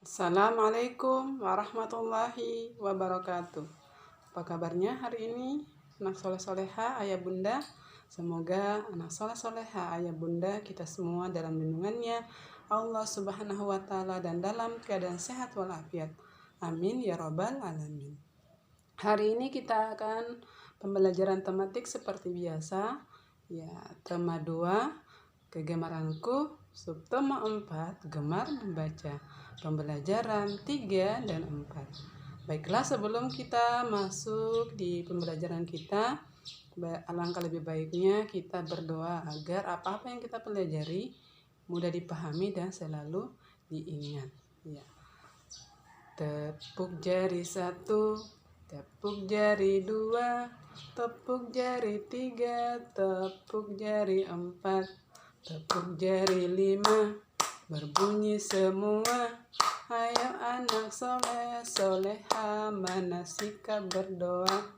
Assalamualaikum warahmatullahi wabarakatuh. Apa kabarnya hari ini anak soleh soleha ayah bunda? Semoga anak soleh soleha ayah bunda kita semua dalam lindungannya Allah subhanahu wa ta'ala dan dalam keadaan sehat walafiat. Amin ya robbal alamin. Hari ini kita akan pembelajaran tematik seperti biasa. Ya, tema 2, kegemaranku, subtema 4, gemar membaca. Pembelajaran 3 dan 4. Baiklah, sebelum kita masuk di pembelajaran kita, alangkah lebih baiknya kita berdoa agar apa-apa yang kita pelajari mudah dipahami dan selalu diingat. Ya. Tepuk jari 1, tepuk jari 2, tepuk jari 3, tepuk jari 4, tepuk jari 5, berbunyi semua. Ayo anak soleh soleha manasika berdoa.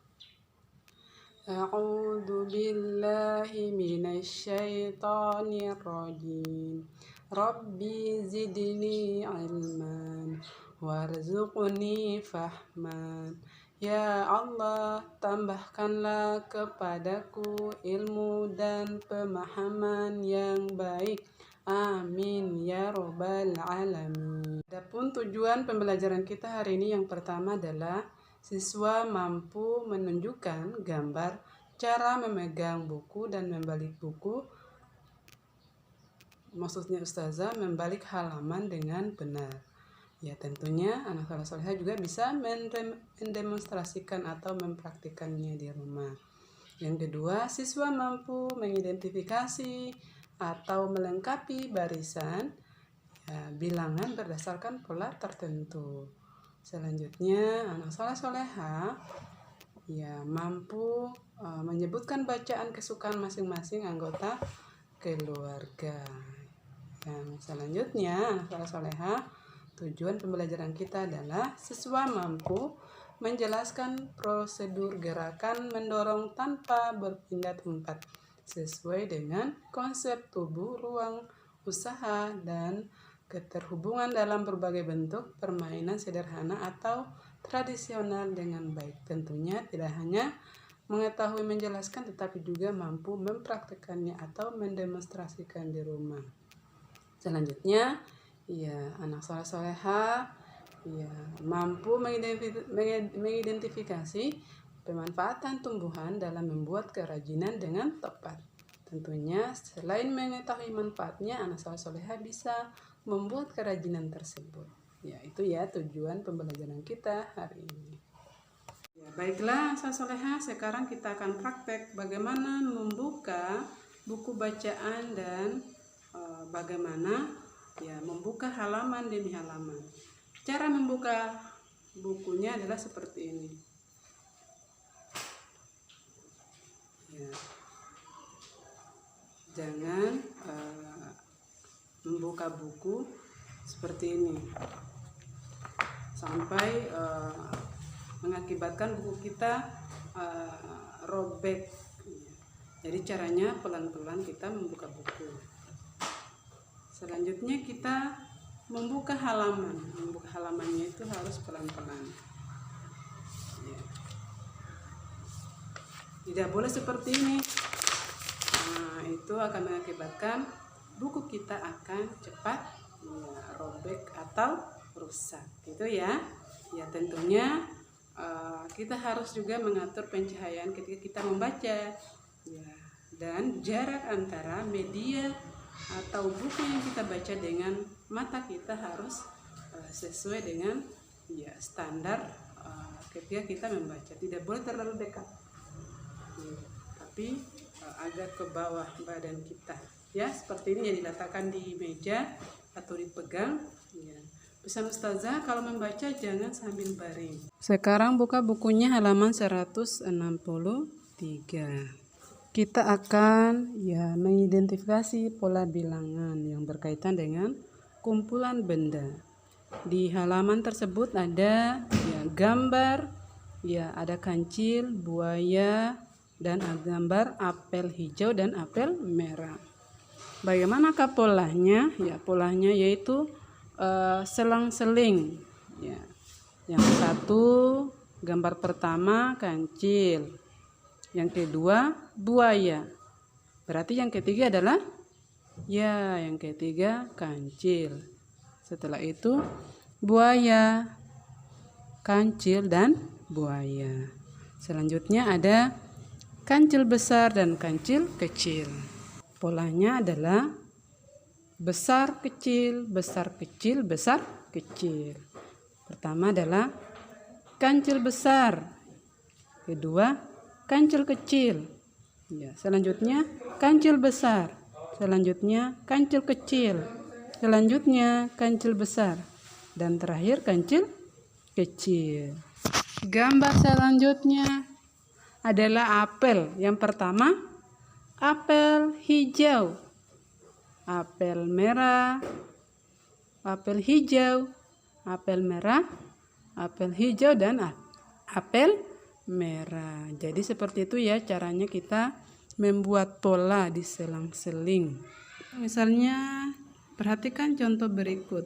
A'udzu billahi minasyaitonir rajim. Rabbi zidni ilman warzuqni fahman. Ya Allah, tambahkanlah kepadaku ilmu dan pemahaman yang baik. Amin ya robbal alamin. Adapun tujuan pembelajaran kita hari ini yang pertama adalah siswa mampu menunjukkan gambar cara memegang buku dan membalik buku. Maksudnya ustazah membalik halaman dengan benar. Ya, tentunya anak soleh juga bisa mendemonstrasikan atau mempraktikannya di rumah. Yang kedua, siswa mampu mengidentifikasi atau melengkapi barisan bilangan berdasarkan pola tertentu. Selanjutnya, anak soleh-soleha mampu menyebutkan bacaan kesukaan masing-masing anggota keluarga. Yang selanjutnya, anak soleh-soleha, tujuan pembelajaran kita adalah siswa mampu menjelaskan prosedur gerakan mendorong tanpa berpindah tempat sesuai dengan konsep tubuh, ruang usaha, dan keterhubungan dalam berbagai bentuk permainan sederhana atau tradisional dengan baik. Tentunya tidak hanya mengetahui menjelaskan tetapi juga mampu mempraktikkannya atau mendemonstrasikan di rumah. Selanjutnya, anak soleh-soleha mampu mengidentifikasi pemanfaatan tumbuhan dalam membuat kerajinan dengan tepat. Tentunya selain mengetahui manfaatnya, anak soleh-soleha bisa membuat kerajinan tersebut. Itu tujuan pembelajaran kita hari ini. Baiklah anak soleh-soleha, sekarang kita akan praktek bagaimana membuka buku bacaan dan bagaimana membuka halaman demi halaman. Cara membuka bukunya adalah seperti ini. Jangan membuka buku seperti ini sampai mengakibatkan buku kita robek. Jadi caranya pelan-pelan kita membuka buku. Selanjutnya kita membuka halaman. Membuka halamannya itu harus pelan-pelan. Tidak boleh seperti ini. Itu akan mengakibatkan buku kita akan cepat robek atau rusak. Gitu ya. Tentunya kita harus juga mengatur pencahayaan ketika kita membaca. Dan jarak antara media atau buku yang kita baca dengan mata kita harus sesuai dengan standar ketika kita membaca. Tidak boleh terlalu dekat, tapi agak ke bawah badan kita. Seperti ini yang diletakkan di meja atau dipegang. Pesan ustazah, kalau membaca jangan sambil baring. Sekarang buka bukunya halaman 163. Kita akan mengidentifikasi pola bilangan yang berkaitan dengan kumpulan benda. Di halaman tersebut ada gambar, ada kancil, buaya, dan gambar apel hijau dan apel merah. Bagaimanakah polanya? Polanya yaitu selang-seling. Ya. Yang satu gambar pertama kancil, yang kedua buaya. Berarti yang ketiga adalah yang ketiga kancil. Setelah itu buaya, kancil dan buaya. Selanjutnya ada kancil besar dan kancil kecil. Polanya adalah besar kecil, besar kecil, besar kecil. Pertama adalah kancil besar, kedua kancil kecil. Ya, selanjutnya kancil besar, selanjutnya kancil kecil, selanjutnya kancil besar, dan terakhir kancil kecil. Gambar selanjutnya adalah apel. Yang pertama apel hijau, apel merah, apel hijau, apel merah, apel hijau, dan apel merah. Jadi seperti itu ya caranya kita membuat pola di selang-seling. Misalnya perhatikan contoh berikut.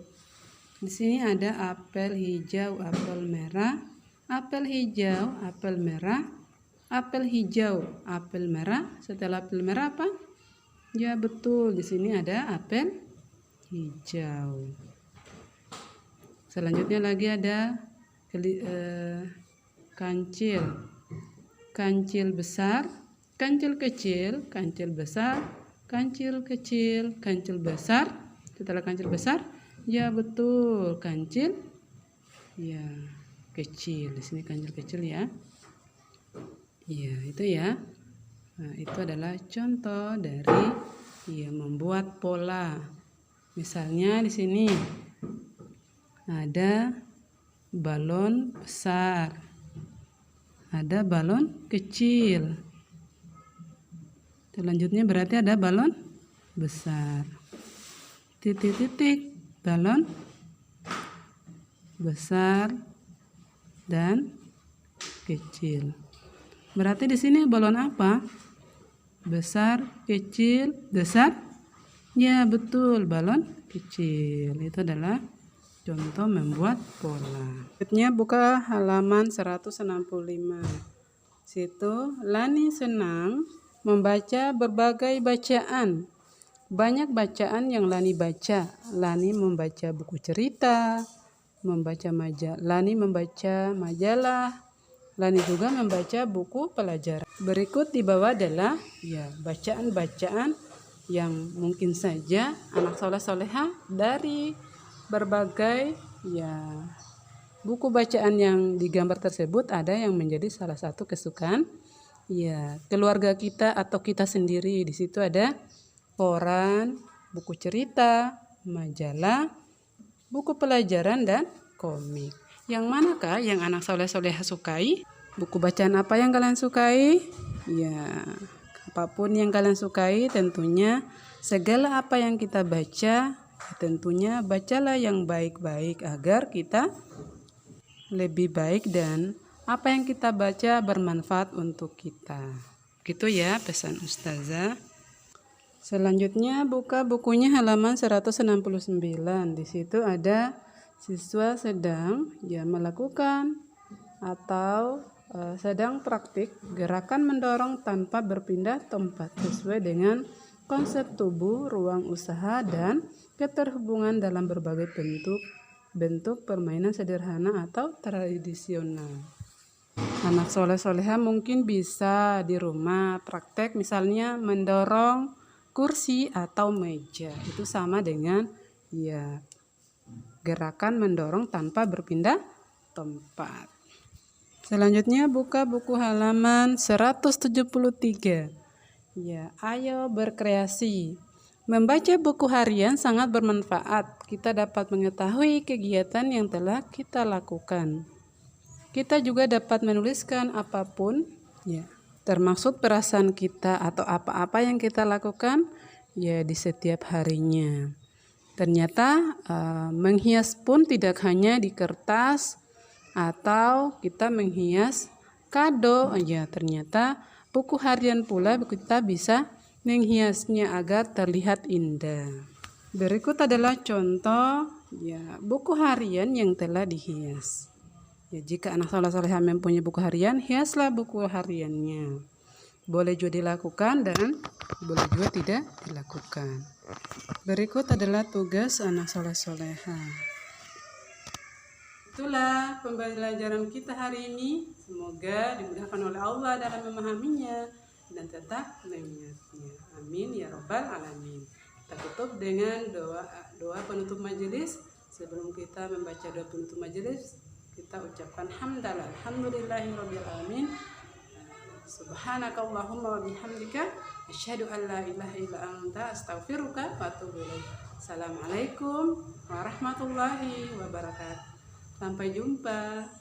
Di sini ada apel hijau, apel merah, apel hijau, apel merah, apel hijau, apel merah. Setelah apel merah apa? Ya betul, di sini ada apel hijau. Selanjutnya lagi ada kancil, kancil besar, kancil kecil, kancil besar, kancil kecil, kancil besar. Setelah kancil besar, ya betul, kancil ya kecil. Di sini kancil kecil ya. Iya, itu ya. Nah, itu adalah contoh dari membuat pola. Misalnya di sini ada balon besar, ada balon kecil. Selanjutnya berarti ada balon besar. Titik-titik, balon besar dan kecil. Berarti di sini balon apa? Besar, kecil, besar. Ya betul, balon kecil. Itu adalah contoh membuat pola. Berikutnya buka halaman 165. Situ Lani senang membaca berbagai bacaan. Banyak bacaan yang Lani baca. Lani membaca buku cerita, Lani membaca majalah. Lani juga membaca buku pelajaran. Berikut di bawah adalah bacaan-bacaan yang mungkin saja anak soleh-soleha dari berbagai buku bacaan yang digambar tersebut ada yang menjadi salah satu kesukaan keluarga kita atau kita sendiri. Di situ ada koran, buku cerita, majalah, buku pelajaran, dan komik. Yang manakah yang anak soleh-soleha sukai? Buku bacaan apa yang kalian sukai? Apapun yang kalian sukai, tentunya segala apa yang kita baca, tentunya bacalah yang baik-baik agar kita lebih baik dan apa yang kita baca bermanfaat untuk kita. Gitu ya pesan Ustazah. Selanjutnya buka bukunya halaman 169. Di situ ada siswa sedang melakukan atau sedang praktik gerakan mendorong tanpa berpindah tempat sesuai dengan konsep tubuh, ruang usaha, dan keterhubungan dalam berbagai bentuk permainan sederhana atau tradisional. Anak soleh-soleha mungkin bisa di rumah praktek misalnya mendorong kursi atau meja. Itu sama dengan gerakan mendorong tanpa berpindah tempat. Selanjutnya buka buku halaman 173. Ayo berkreasi. Membaca buku harian sangat bermanfaat. Kita dapat mengetahui kegiatan yang telah kita lakukan. Kita juga dapat menuliskan apapun, termasuk perasaan kita atau apa-apa yang kita lakukan di setiap harinya. Ternyata menghias pun tidak hanya di kertas atau kita menghias kado ternyata buku harian pula kita bisa menghiasnya agar terlihat indah. Berikut adalah contoh ya buku harian yang telah dihias. Ya, jika anak soleh soleha mempunyai buku harian, hiaslah buku hariannya. Boleh juga dilakukan dan boleh juga tidak dilakukan. Berikut adalah tugas anak soleh soleha. Itulah pembelajaran kita hari ini. Semoga dimudahkan oleh Allah dalam memahaminya dan tetap mengingatnya. Amin ya robbal alamin. Kita tutup dengan doa penutup majelis. Sebelum kita membaca doa penutup majelis, kita ucapkan hamdalah, alhamdulillahirabbil alamin. Subhanakallahumma wa bihamdika asyhadu an la ilaha illa anta astaghfiruka wa atubu ilaik. Assalamualaikum warahmatullahi wabarakatuh. Sampai jumpa.